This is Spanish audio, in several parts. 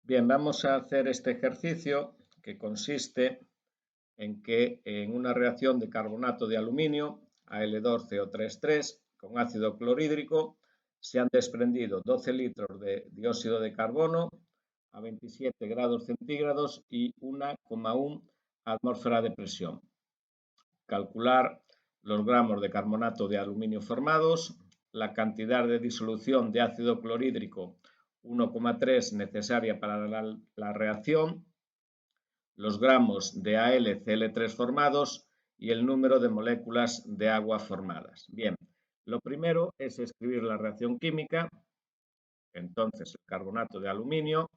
Bien, vamos a hacer este ejercicio que consiste en que en una reacción de carbonato de aluminio, Al2CO3 con ácido clorhídrico, se han desprendido 12 litros de dióxido de carbono a 27 grados centígrados y 1,1 atmósfera de presión. Calcular los gramos de carbonato de aluminio formados, la cantidad de disolución de ácido clorhídrico 1,3 necesaria para la reacción, los gramos de AlCl3 formados y el número de moléculas de agua formadas. Bien, lo primero es escribir la reacción química. Entonces, el carbonato de aluminio,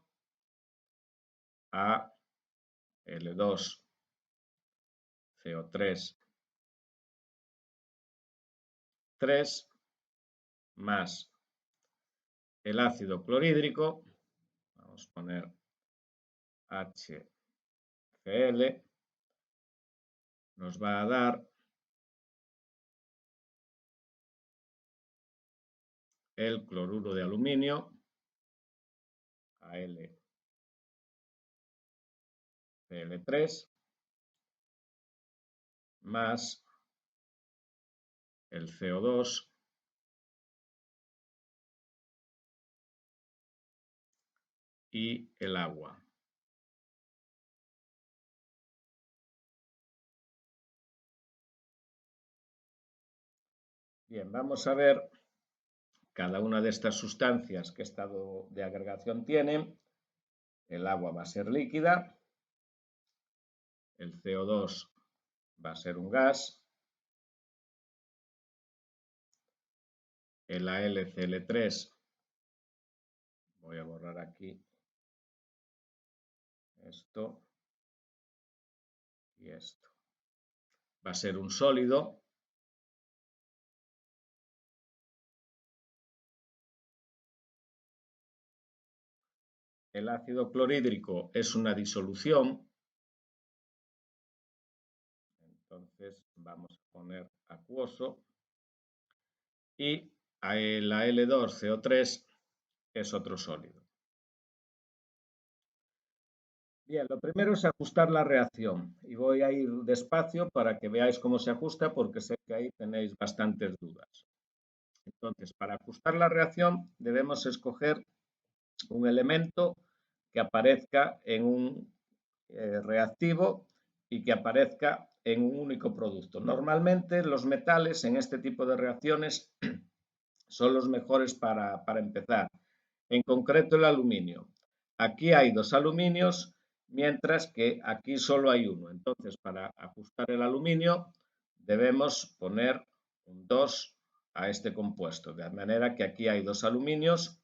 Al2CO3 más el ácido clorhídrico, vamos a poner HCl, nos va a dar el cloruro de aluminio, AlCl3, más el CO2 y el agua. Bien, vamos a ver cada una de estas sustancias qué estado de agregación tienen. El agua va a ser líquida, el CO2 va a ser un gas, el AlCl3, voy a borrar aquí esto y esto, va a ser un sólido. El ácido clorhídrico es una disolución, entonces vamos a poner acuoso, y el Al2CO3 es otro sólido. Bien, lo primero es ajustar la reacción y voy a ir despacio para que veáis cómo se ajusta porque sé que ahí tenéis bastantes dudas. Entonces, para ajustar la reacción debemos escoger un elemento que aparezca en un reactivo y que aparezca en un único producto. Normalmente los metales en este tipo de reacciones son los mejores para empezar. En concreto el aluminio. Aquí hay dos aluminios, mientras que aquí solo hay uno. Entonces, para ajustar el aluminio, debemos poner un 2 a este compuesto, de manera que aquí hay dos aluminios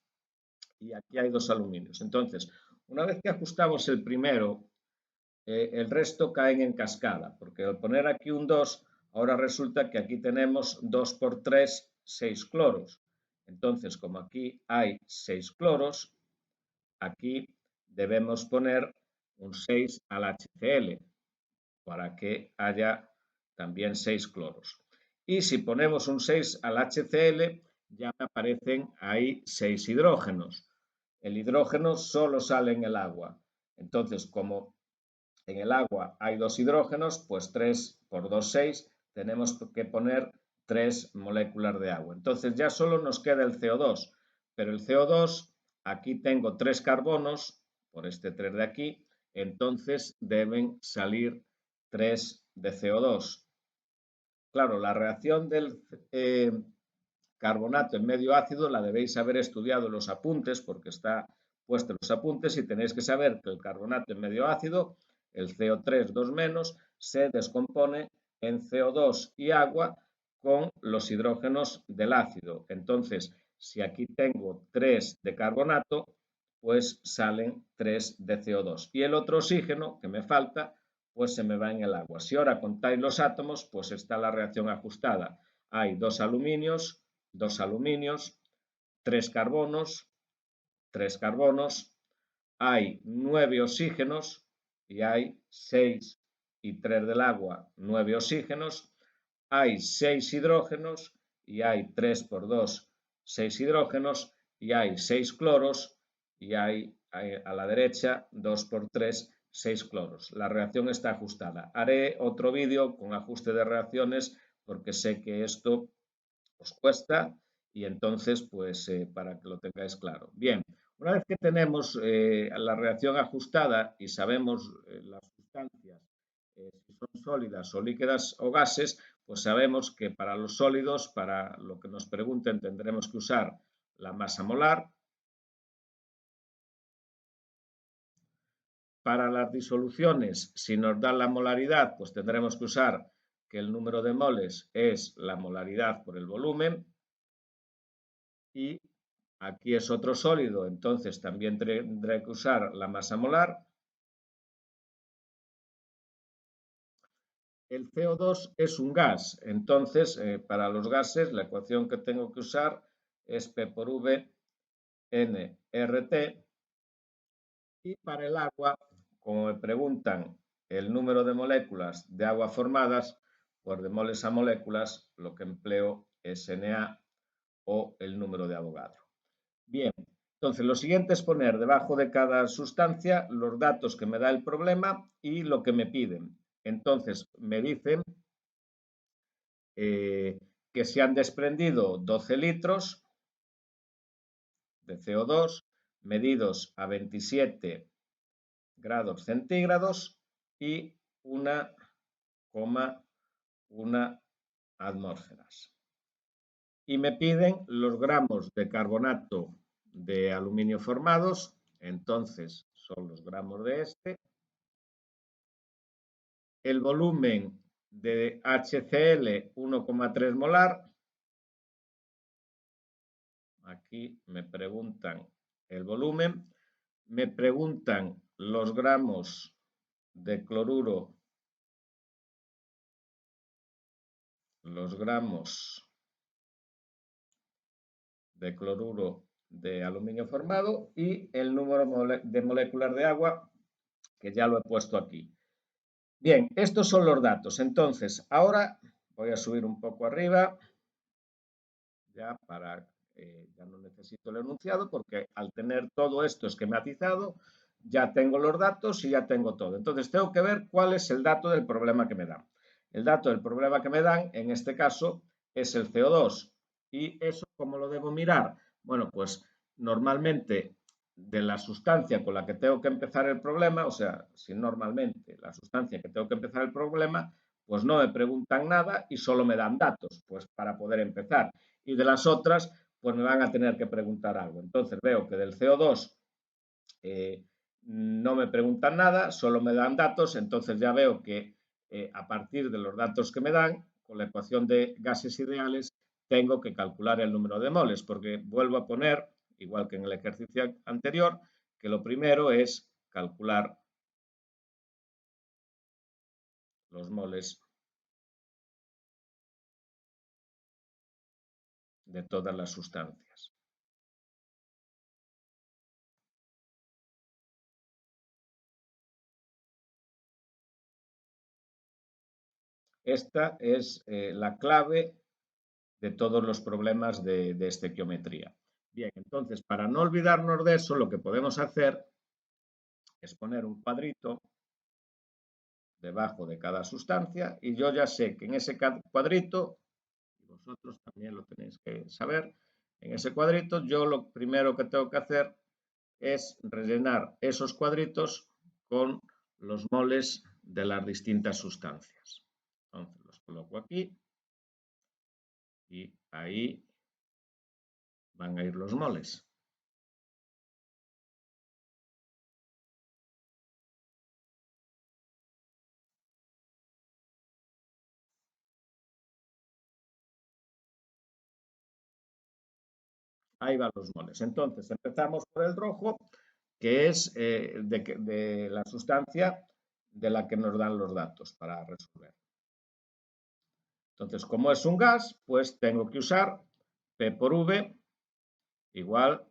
y aquí hay dos aluminios. Entonces, una vez que ajustamos el primero, el resto caen en cascada, porque al poner aquí un 2, ahora resulta que aquí tenemos 2 por 3, 6 cloros. Entonces, como aquí hay 6 cloros, aquí debemos poner un 6 al HCl para que haya también 6 cloros. Y si ponemos un 6 al HCl, ya me aparecen ahí 6 hidrógenos. El hidrógeno solo sale en el agua. Entonces, como en el agua hay dos hidrógenos, pues 3 por 2, 6, tenemos que poner 3 moléculas de agua. Entonces ya solo nos queda el CO2, pero el CO2, aquí tengo 3 carbonos, por este 3 de aquí, entonces deben salir 3 de CO2. Claro, la reacción del carbonato en medio ácido la debéis haber estudiado en los apuntes, porque está puesto en los apuntes y tenéis que saber que el carbonato en medio ácido, el CO3 2-, se descompone en CO2 y agua con los hidrógenos del ácido. Entonces, si aquí tengo 3 de carbonato, pues salen 3 de CO2. Y el otro oxígeno que me falta, pues se me va en el agua. Si ahora contáis los átomos, pues está la reacción ajustada. Hay dos aluminios, 3 carbonos, 3 carbonos, hay 9 oxígenos y hay 6 y 3 del agua, 9 oxígenos, hay 6 hidrógenos y hay 3 por 2, 6 hidrógenos y hay 6 cloros y hay a la derecha 2 por 3, 6 cloros. La reacción está ajustada. Haré otro vídeo con ajuste de reacciones porque sé que esto os cuesta y entonces, pues, para que lo tengáis claro. Bien, una vez que tenemos la reacción ajustada y sabemos las sustancias, si son sólidas o líquidas o gases, pues sabemos que para los sólidos, para lo que nos pregunten, tendremos que usar la masa molar. Para las disoluciones, si nos dan la molaridad, pues tendremos que usar que el número de moles es la molaridad por el volumen. Y aquí es otro sólido, entonces también tendré que usar la masa molar. El CO2 es un gas, entonces para los gases la ecuación que tengo que usar es P por V N RT. Y para el agua, como me preguntan el número de moléculas de agua formadas, pues de moles a moléculas, lo que empleo es Na o el número de Avogadro. Bien, entonces lo siguiente es poner debajo de cada sustancia los datos que me da el problema y lo que me piden. Entonces me dicen que se han desprendido 12 litros de CO2 medidos a 27 grados centígrados y 1,1 atmósferas. Y me piden los gramos de carbonato de aluminio formados, entonces son los gramos de este. El volumen de HCl 1,3 molar. Aquí me preguntan el volumen. Me preguntan los gramos de cloruro, de aluminio formado y el número de moléculas de agua, que ya lo he puesto aquí. Bien, estos son los datos. Entonces, ahora voy a subir un poco arriba, ya para ya no necesito el enunciado, porque al tener todo esto esquematizado, ya tengo los datos y ya tengo todo. Entonces, tengo que ver cuál es el dato del problema que me dan. El dato del problema que me dan, en este caso, es el CO2. ¿Y eso cómo lo debo mirar? Bueno, pues normalmente de la sustancia con la que tengo que empezar el problema, o sea, si normalmente la sustancia que tengo que empezar el problema, pues no me preguntan nada y solo me dan datos, pues para poder empezar. Y de las otras, pues me van a tener que preguntar algo. Entonces veo que del CO2 no me preguntan nada, solo me dan datos, entonces ya veo que a partir de los datos que me dan, con la ecuación de gases ideales, tengo que calcular el número de moles, porque vuelvo a poner, igual que en el ejercicio anterior, que lo primero es calcular los moles de todas las sustancias. Esta es la clave de todos los problemas de estequiometría. Bien, entonces, para no olvidarnos de eso, lo que podemos hacer es poner un cuadrito debajo de cada sustancia y yo ya sé que en ese cuadrito, y vosotros también lo tenéis que saber, en ese cuadrito yo lo primero que tengo que hacer es rellenar esos cuadritos con los moles de las distintas sustancias. Entonces los coloco aquí y ahí van a ir los moles. Ahí van los moles. Entonces empezamos por el rojo, que es de la sustancia de la que nos dan los datos para resolver. Entonces, como es un gas, pues tengo que usar P por V igual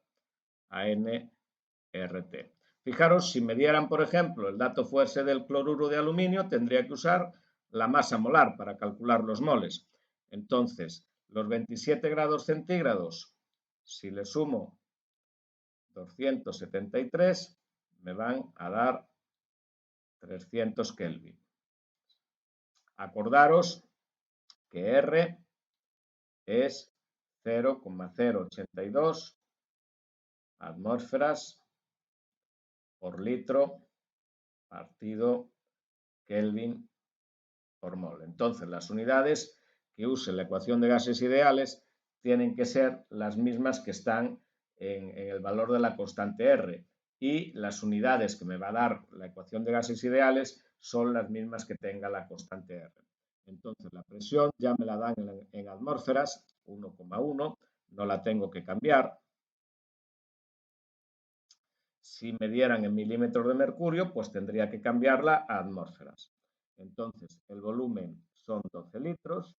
a nRT. Fijaros, si me dieran, por ejemplo, el dato fuese del cloruro de aluminio, tendría que usar la masa molar para calcular los moles. Entonces, los 27 grados centígrados, si le sumo 273 me van a dar 300 Kelvin. Acordaros que R es 0,082 atmósferas por litro partido Kelvin por mol. Entonces, las unidades que use la ecuación de gases ideales tienen que ser las mismas que están en el valor de la constante R, y las unidades que me va a dar la ecuación de gases ideales son las mismas que tenga la constante R. Entonces, la presión ya me la dan en atmósferas, 1,1, no la tengo que cambiar. Si me dieran en milímetros de mercurio, pues tendría que cambiarla a atmósferas. Entonces, el volumen son 12 litros,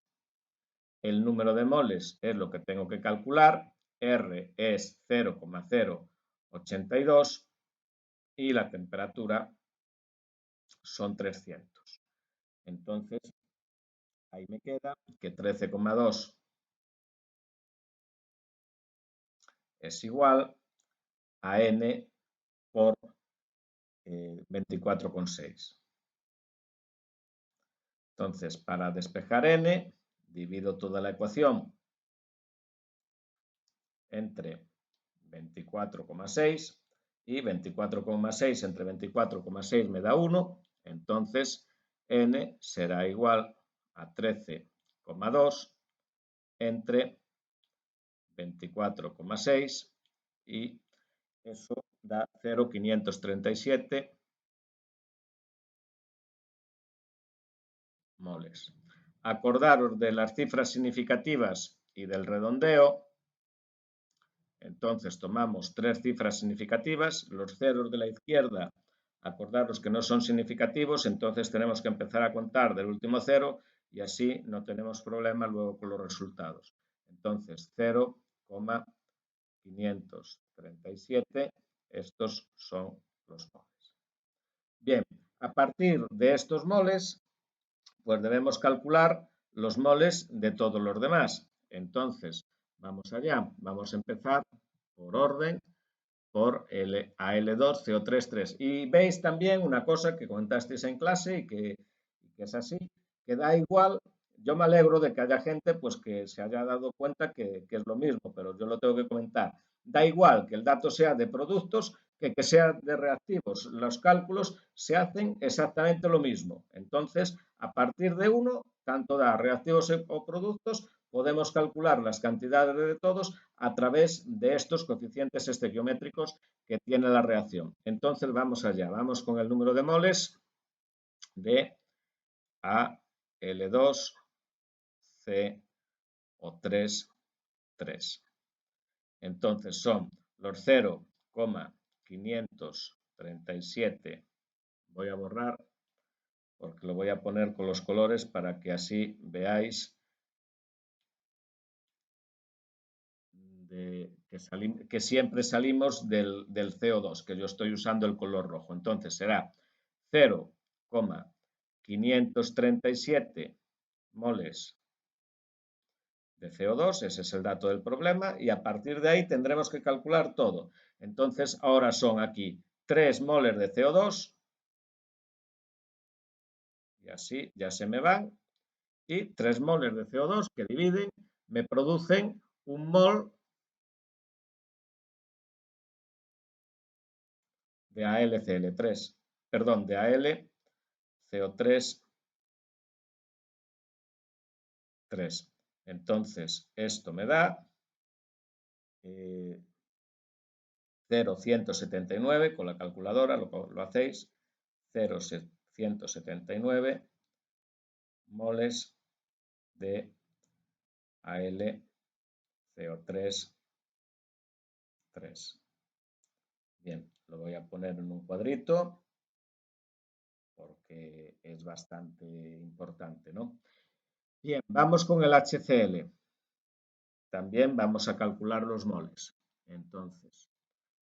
el número de moles es lo que tengo que calcular, R es 0,082 y la temperatura son 300. Entonces, ahí me queda que 13,2 es igual a N por 24,6. Entonces, para despejar N, divido toda la ecuación entre 24,6 y 24,6 entre 24,6 me da 1, entonces N será igual a 13,2 entre 24,6 y eso da 0,537 moles. Acordaros de las cifras significativas y del redondeo. Entonces tomamos tres cifras significativas, los ceros de la izquierda, acordaros que no son significativos, entonces tenemos que empezar a contar del último cero y así no tenemos problemas luego con los resultados. Entonces 0,537, estos son los moles. Bien, a partir de estos moles, pues debemos calcular los moles de todos los demás. Entonces, vamos allá, vamos a empezar por orden, por el Al2, CO3, 3. Y veis también una cosa que comentasteis en clase y que es así, que da igual. Yo me alegro de que haya gente pues que se haya dado cuenta que es lo mismo, pero yo lo tengo que comentar. Da igual que el dato sea de productos que sea de reactivos. Los cálculos se hacen exactamente lo mismo. Entonces, a partir de uno, tanto da reactivos o productos, podemos calcular las cantidades de todos a través de estos coeficientes estequiométricos que tiene la reacción. Entonces, vamos allá. Vamos con el número de moles de Al2, CO3, 3. Entonces son los 0,537. Voy a borrar porque lo voy a poner con los colores para que así veáis que siempre salimos del CO2, que yo estoy usando el color rojo. Entonces será 0,537 moles de CO2, ese es el dato del problema, y a partir de ahí tendremos que calcular todo. Entonces, ahora son aquí 3 moles de CO2, y así ya se me van, y 3 moles de CO2 que dividen me producen un mol de AlCl3, perdón, de AlCO3, 3. Entonces, esto me da 0,179, con la calculadora lo hacéis, 0,179 moles de AlCO3, 3. Bien, lo voy a poner en un cuadrito porque es bastante importante, ¿no? Bien, vamos con el HCl. También vamos a calcular los moles. Entonces,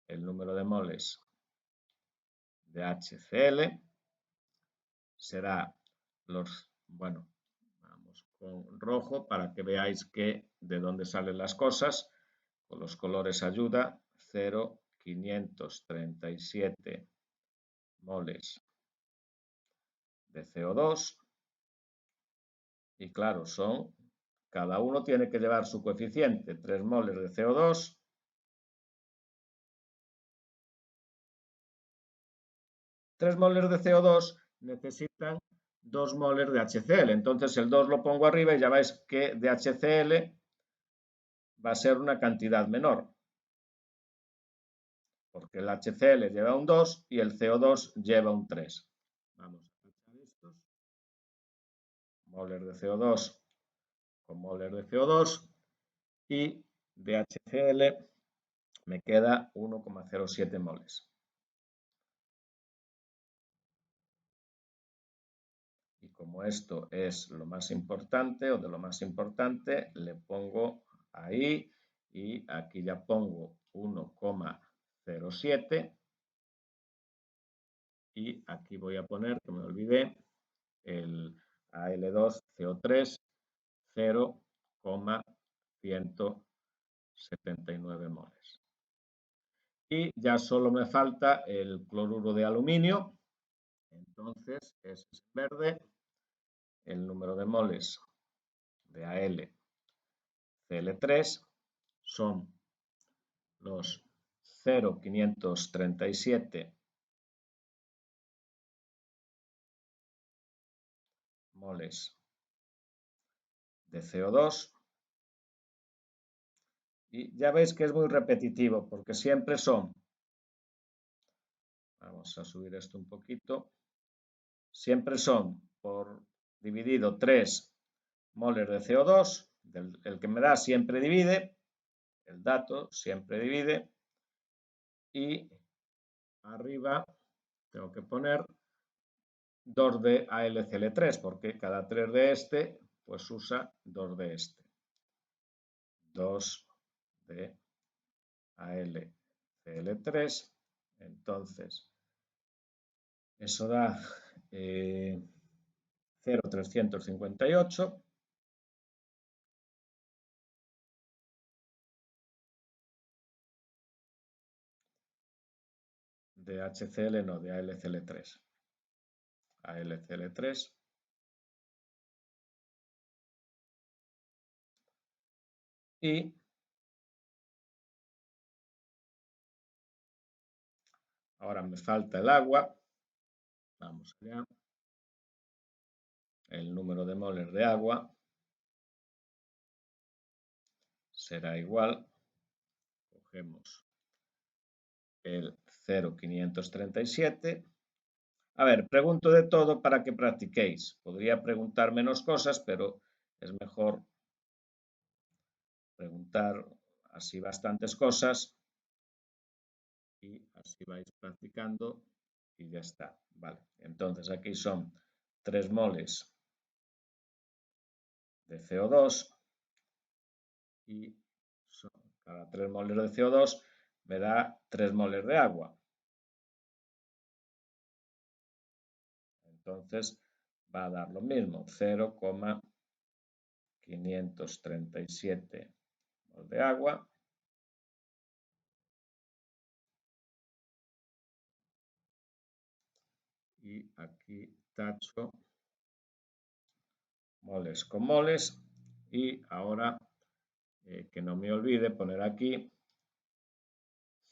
el número de moles de HCl será bueno, vamos con rojo para que veáis de dónde salen las cosas. Con los colores ayuda, 0 537 moles de CO2 y claro, cada uno tiene que llevar su coeficiente, 3 moles de CO2 3 moles de CO2 necesitan 2 moles de HCl. Entonces el 2 lo pongo arriba y ya veis que de HCl va a ser una cantidad menor. Porque el HCl lleva un 2 y el CO2 lleva un 3. Vamos a echar estos. Moles de CO2 con moles de CO2 y de HCl me queda 1,07 moles. Y como esto es lo más importante o de lo más importante, le pongo ahí y aquí ya pongo 1,07 y aquí voy a poner, que me olvidé, el Al2CO3 0,179 moles. Y ya solo me falta el cloruro de aluminio, entonces es verde, el número de moles de AlCl3 son los 0,537 moles de CO2 y ya veis que es muy repetitivo porque siempre son, vamos a subir esto un poquito, siempre son por dividido 3 moles de CO2, el que me da siempre divide, el dato siempre divide y arriba tengo que poner 2 de AlCl3 porque cada 3 de este pues usa 2 de este. 2 de AlCl3, entonces eso da 0,358 de HCl, no, de AlCl3. AlCl3 y ahora me falta el agua. Vamos allá. El número de moles de agua será igual. Cogemos el 0,537. A ver, pregunto de todo para que practiquéis. Podría preguntar menos cosas, pero es mejor preguntar así bastantes cosas y así vais practicando y ya está. Vale, entonces aquí son 3 moles de CO2 y cada 3 moles de CO2 me da 3 moles de agua. Entonces va a dar lo mismo, 0,537 moles de agua. Y aquí tacho moles con moles y ahora que no me olvide poner aquí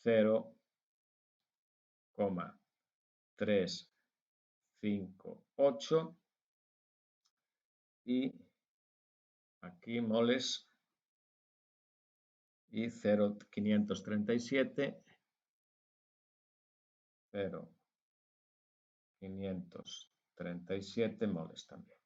0,358 y aquí moles y 0,537 0,537 moles también.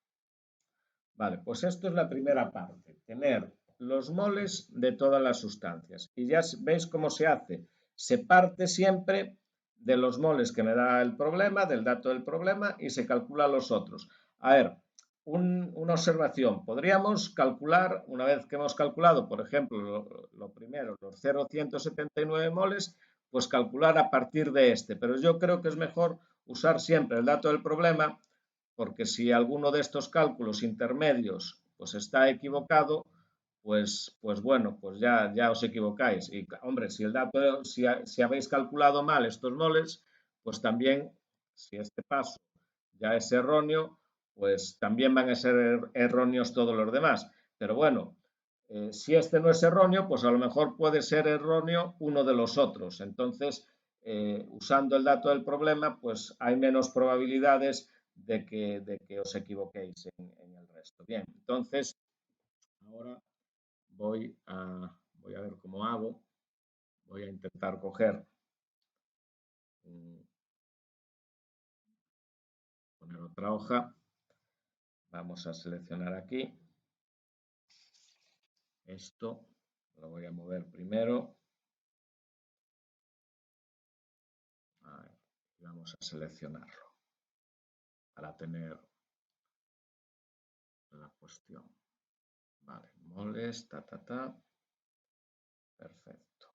Vale, pues esto es la primera parte, tener los moles de todas las sustancias. Y ya veis cómo se hace. Se parte siempre de los moles que me da el problema, del dato del problema, y se calcula los otros. A ver, una observación. Podríamos calcular, una vez que hemos calculado, por ejemplo, lo primero, los 0,179 moles, pues calcular a partir de este. Pero yo creo que es mejor usar siempre el dato del problema, porque si alguno de estos cálculos intermedios pues está equivocado, pues bueno, pues ya os equivocáis. Y hombre, si el dato, si habéis calculado mal estos moles, pues también, si este paso ya es erróneo, pues también van a ser erróneos todos los demás. Pero bueno, si este no es erróneo, pues a lo mejor puede ser erróneo uno de los otros. Entonces, usando el dato del problema, pues hay menos probabilidades de que os equivoquéis en el resto. Bien, entonces, ahora voy a ver cómo hago. Voy a intentar coger, poner otra hoja. Vamos a seleccionar aquí. Esto lo voy a mover primero. Y vamos a seleccionarlo para tener la cuestión. Vale, moles, Perfecto.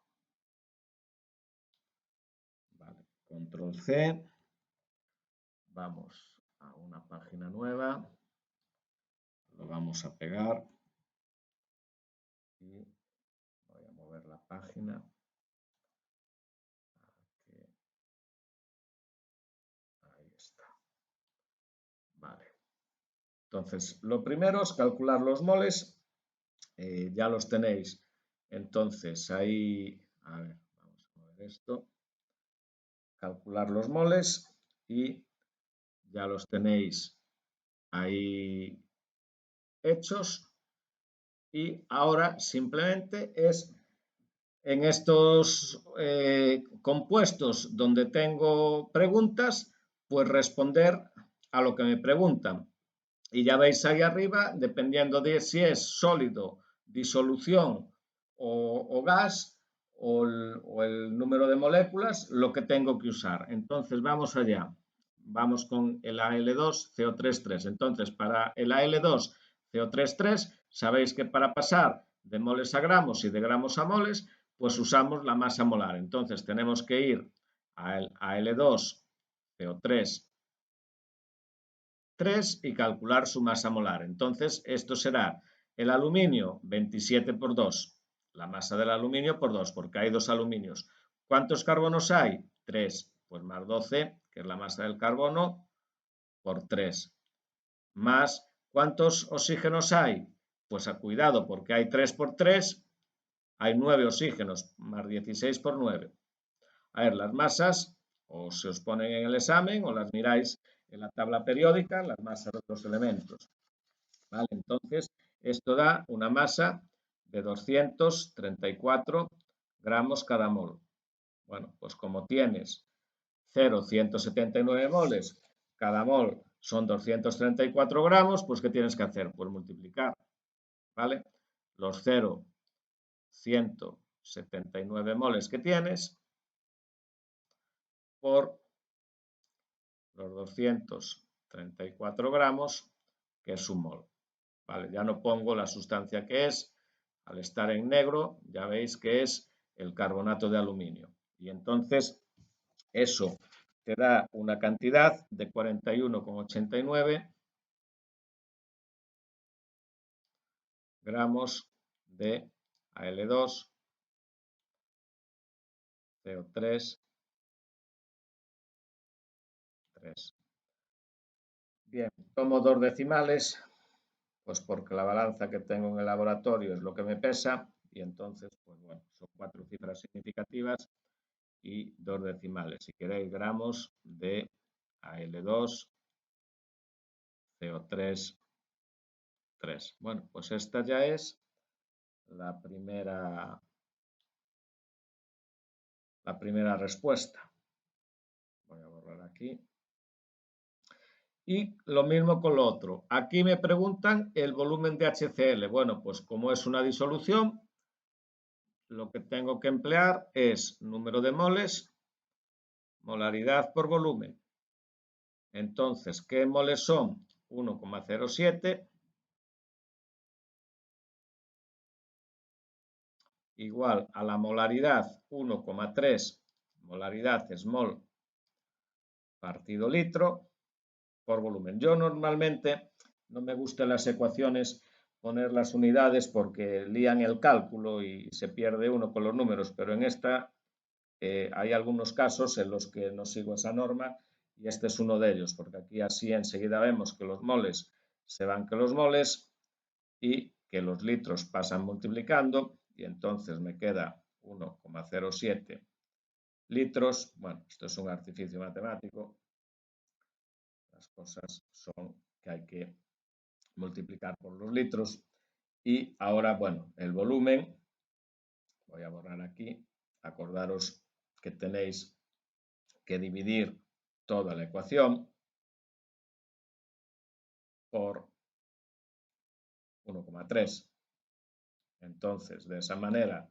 Vale, control C. Vamos a una página nueva. Lo vamos a pegar. Y voy a mover la página. Ahí está. Vale. Entonces, lo primero es calcular los moles. Ya los tenéis. Entonces, ahí, a ver, vamos a mover esto. Calcular los moles y ya los tenéis ahí hechos. Y ahora simplemente es en estos compuestos donde tengo preguntas, pues responder a lo que me preguntan. Y ya veis ahí arriba, dependiendo de si es sólido, disolución o gas o el número de moléculas, lo que tengo que usar. Entonces vamos allá. Vamos con el Al2CO3. Entonces, para el Al2CO3, sabéis que para pasar de moles a gramos y de gramos a moles, pues usamos la masa molar. Entonces tenemos que ir al Al2CO3 y calcular su masa molar. Entonces, esto será el aluminio 27 por 2, la masa del aluminio por 2, porque hay dos aluminios. ¿Cuántos carbonos hay? 3, pues más 12, que es la masa del carbono, por 3. Más, ¿cuántos oxígenos hay? Pues a cuidado, porque hay 3 por 3, hay 9 oxígenos, más 16 por 9. A ver, las masas o se os ponen en el examen o las miráis en la tabla periódica, las masas de los elementos. ¿Vale? Entonces, esto da una masa de 234 gramos cada mol. Bueno, pues como tienes 0,179 moles, cada mol son 234 gramos, pues ¿qué tienes que hacer? Pues multiplicar, ¿vale? Los 0,179 moles que tienes por los 234 gramos, que es un mol. Vale, ya no pongo la sustancia que es. Al estar en negro, ya veis que es el carbonato de aluminio. Y entonces, eso te da una cantidad de 41,89 gramos de Al2, CO3, 3. Bien, tomo dos decimales, pues porque la balanza que tengo en el laboratorio es lo que me pesa, y entonces, pues bueno, son 4 cifras significativas y dos decimales, si queréis, gramos de Al2, CO3, 3. Bueno, pues esta ya es la primera respuesta. Voy a borrar aquí. Y lo mismo con lo otro. Aquí me preguntan el volumen de HCl. Bueno, pues como es una disolución, lo que tengo que emplear es número de moles, molaridad por volumen. Entonces, ¿qué moles son? 1,07 igual a la molaridad 1,3, molaridad es mol partido litro por volumen. Yo normalmente no me gustan las ecuaciones poner las unidades porque lían el cálculo y se pierde uno con los números, pero en esta hay algunos casos en los que no sigo esa norma y este es uno de ellos, porque aquí así enseguida vemos que los moles se van que los moles y que los litros pasan multiplicando y entonces me queda 1,07 litros. Bueno, esto es un artificio matemático. Las cosas son que hay que multiplicar por los litros. Y ahora, bueno, el volumen, voy a borrar aquí, acordaros que tenéis que dividir toda la ecuación por 1,3. Entonces, de esa manera,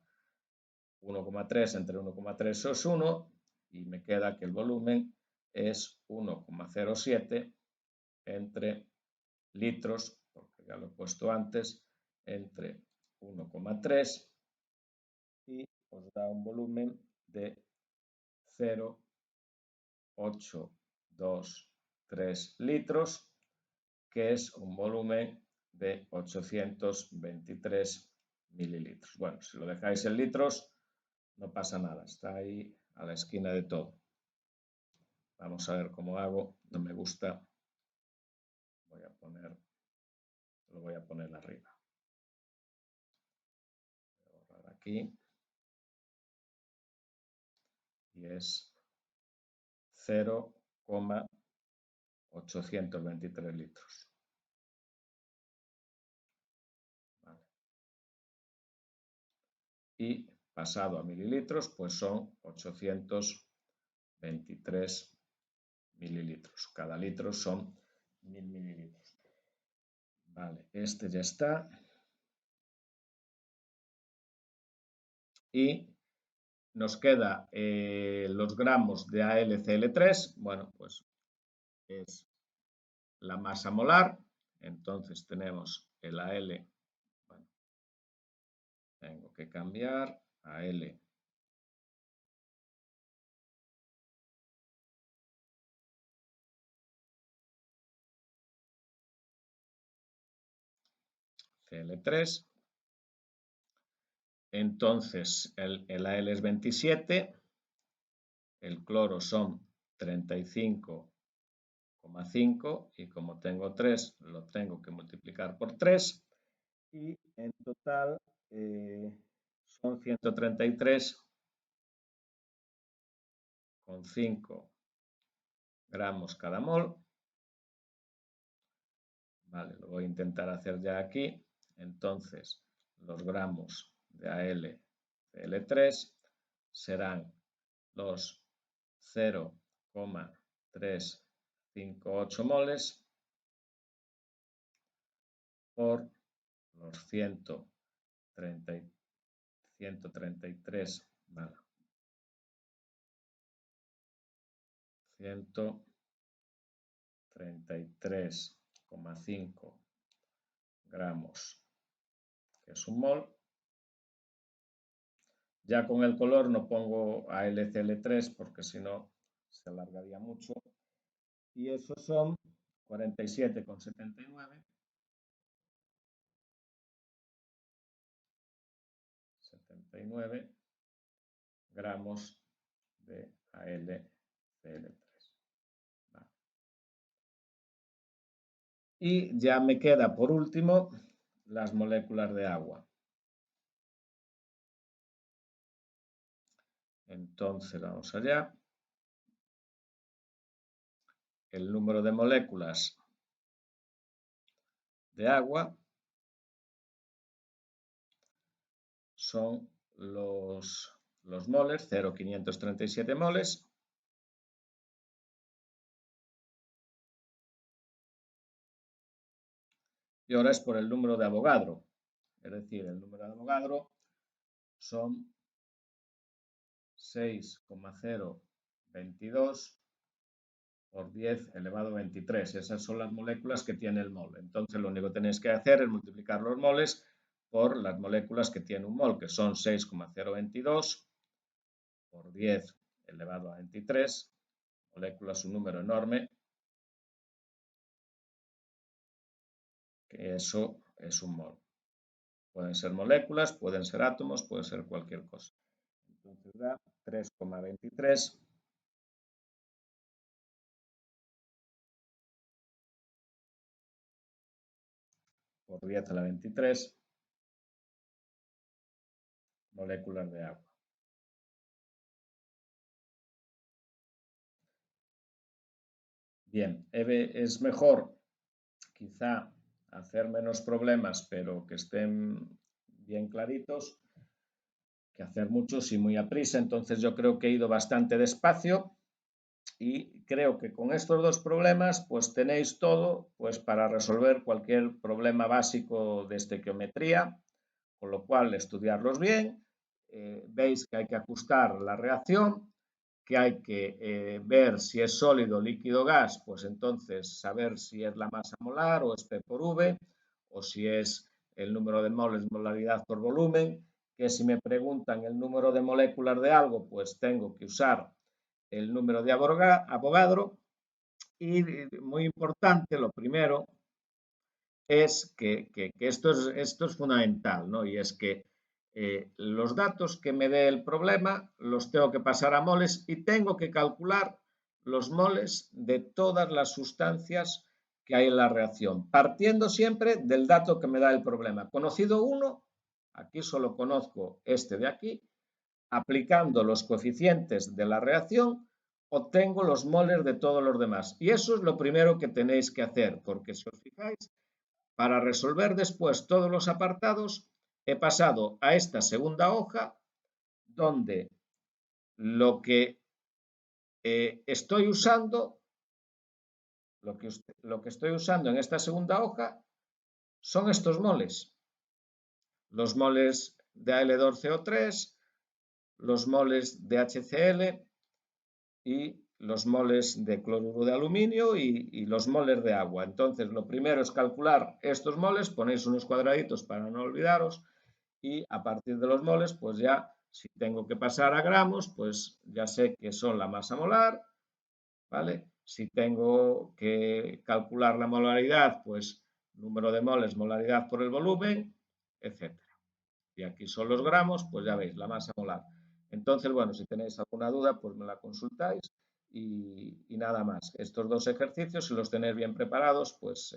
1,3 entre 1,3 es 1 y me queda que el volumen es 1,07 entre litros, porque ya lo he puesto antes, entre 1,3 y os da un volumen de 0,823 litros, que es un volumen de 823 mililitros. Bueno, si lo dejáis en litros, no pasa nada, está ahí a la esquina de todo. Vamos a ver cómo hago, no me gusta, lo voy a poner arriba. Voy a borrar aquí y es 0,823 litros. Vale. Y pasado a mililitros, pues son 823 mililitros. Cada litro son 1000 mililitros. Vale, este ya está. Y nos queda los gramos de AlCl3. Bueno, pues es la masa molar. Entonces tenemos el Al. Bueno, tengo que cambiar a Al. Cl3. Entonces el Al es 27, el cloro son 35,5 y como tengo 3 lo tengo que multiplicar por 3 y en total son 133,5 gramos cada mol. Vale, lo voy a intentar hacer ya aquí. Entonces, los gramos de AlCl3 serán los 0,358 moles por los 133, vale, 133,5 gramos, que es un mol. Ya con el color no pongo AlCl3 porque si no se alargaría mucho. Y esos son 47,79 gramos de AlCl3. Vale. Y ya me queda por último las moléculas de agua. Entonces vamos allá. El número de moléculas de agua son los moles, 0,537 moles. Y ahora es por el número de Avogadro. Es decir, el número de Avogadro son 6,022 por 10 elevado a 23. Esas son las moléculas que tiene el mol. Entonces lo único que tenéis que hacer es multiplicar los moles por las moléculas que tiene un mol, que son 6,022 por 10 elevado a 23. Moléculas, un número enorme, que eso es un mol. Pueden ser moléculas, pueden ser átomos, puede ser cualquier cosa. Entonces da 3,23 por 10 a la 23 moléculas de agua. Bien, es mejor quizá hacer menos problemas, pero que estén bien claritos, que hacer muchos y muy a prisa. Entonces yo creo que he ido bastante despacio y creo que con estos dos problemas pues tenéis todo pues para resolver cualquier problema básico de estequiometría, con lo cual estudiarlos bien. Veis que hay que ajustar la reacción, que hay que ver si es sólido, líquido, gas, pues entonces saber si es la masa molar o es P por V, o si es el número de moles, molaridad por volumen, que si me preguntan el número de moléculas de algo, pues tengo que usar el número de Avogadro. Y muy importante, lo primero es que esto es fundamental, ¿no? Y es que los datos que me dé el problema los tengo que pasar a moles y tengo que calcular los moles de todas las sustancias que hay en la reacción, partiendo siempre del dato que me da el problema. Conocido uno, aquí solo conozco este de aquí, aplicando los coeficientes de la reacción, obtengo los moles de todos los demás. Y eso es lo primero que tenéis que hacer, porque si os fijáis, para resolver después todos los apartados, he pasado a esta segunda hoja donde lo que estoy usando, lo que estoy usando en esta segunda hoja son estos moles. Los moles de Al2CO3, los moles de HCl y los moles de cloruro de aluminio y los moles de agua. Entonces, lo primero es calcular estos moles, ponéis unos cuadraditos para no olvidaros, y a partir de los moles, pues ya, si tengo que pasar a gramos, pues ya sé que son la masa molar, ¿vale? Si tengo que calcular la molaridad, pues número de moles, molaridad por el volumen, etcétera. Y aquí son los gramos, pues ya veis, la masa molar. Entonces, bueno, si tenéis alguna duda, pues me la consultáis y nada más. Estos dos ejercicios, si los tenéis bien preparados, pues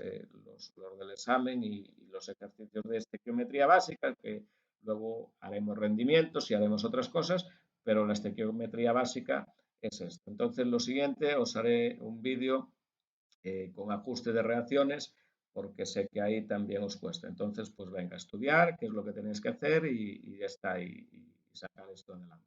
los del examen y los ejercicios de estequiometría básica, que luego haremos rendimientos y haremos otras cosas, pero la estequiometría básica es esto. Entonces, lo siguiente, os haré un vídeo con ajuste de reacciones porque sé que ahí también os cuesta. Entonces, pues venga, estudiar, qué es lo que tenéis que hacer y ya está, y sacar esto adelante.